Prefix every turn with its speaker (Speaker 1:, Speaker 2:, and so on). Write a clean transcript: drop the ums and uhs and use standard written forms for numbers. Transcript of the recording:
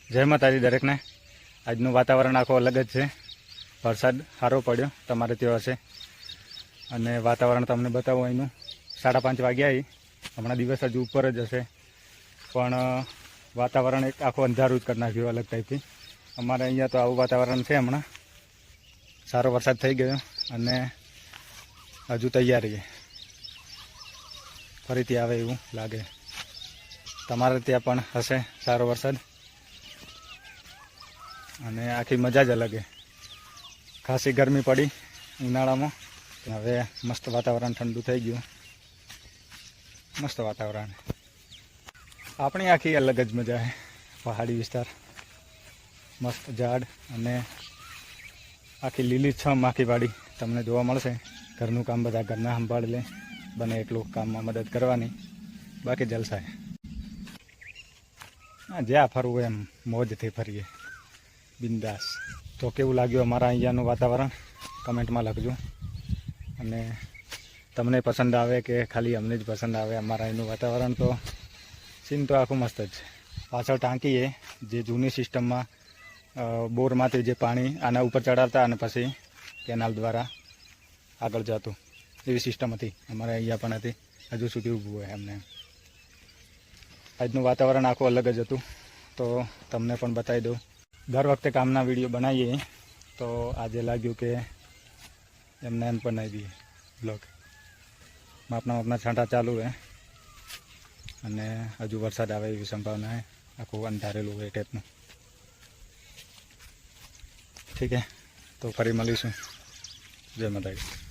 Speaker 1: જય માતાજી દરેકને। આજનું વાતાવરણ આખો અલગ જ છે। વરસાદ સારો પડ્યો, તમારે ત્યાં હશે। અને વાતાવરણ તમને બતાવું અહીંનું 5:30 વાગ્યા। હમણાં દિવસ હજુ ઉપર જ હશે, પણ વાતાવરણ એક આખો અંધારું જ કરી નાખ્યું અલગ ટાઈપથી। અમારે અહીંયા તો આવું વાતાવરણ છે। હમણાં સારો વરસાદ થઈ ગયો અને હજુ તૈયારી છે, ફરીથી આવે એવું લાગે। તમારે ત્યાં પણ હશે સારો વરસાદ અને આખી મજા જ અલગ છે। ખાસી ગરમી પડી ઉનાળામાં, હવે મસ્ત વાતાવરણ ઠંડુ થઈ ગયું, મસ્ત વાતાવરણ। આપણી આખી અલગ જ મજા છે। પહાડી વિસ્તાર, મસ્ત ઝાડ અને આખી લીલીછમ આખી વાડી તમને જોવા મળશે। ઘરનું કામ બધા ઘરના સંભાળી લે, બને એટલું કામમાં મદદ કરવાની, બાકી જલસા છે। હા, જ્યાં ફરવું એમ મોજથી ફરીએ, બિંદાસ। તો કેવું લાગ્યું અમારા અહીંયાનું વાતાવરણ કમેન્ટમાં લખજો। અને તમને પસંદ આવે કે ખાલી અમને જ પસંદ આવે અમારા અહીંનું વાતાવરણ, તો સીન તો આખું મસ્ત જ છે। પાછળ ટાંકી છે, જે જૂની સિસ્ટમમાં બોરમાંથી જે પાણી આના ઉપર ચડાવતા અને પછી કેનાલ દ્વારા આગળ જતું, એવી સિસ્ટમ હતી અમારે અહીંયા પણ હતી, હજુ સુધી ઊભું હોય એમને। આજનું વાતાવરણ આખું અલગ જ હતું, તો તમને પણ બતાવી દઉં। દર વખતે કામના વિડીયો બનાવીએ, તો આજે લાગ્યું કે એમને એમ બનાવી દઈએ બ્લોગ। માપના છાંટા ચાલુ છે અને હજુ વરસાદ આવે એવી સંભાવના છે। આખું અંધારેલું હોય ટાઈપનું। ઠીક છે, તો ફરી મળીશું। જય માતાજી।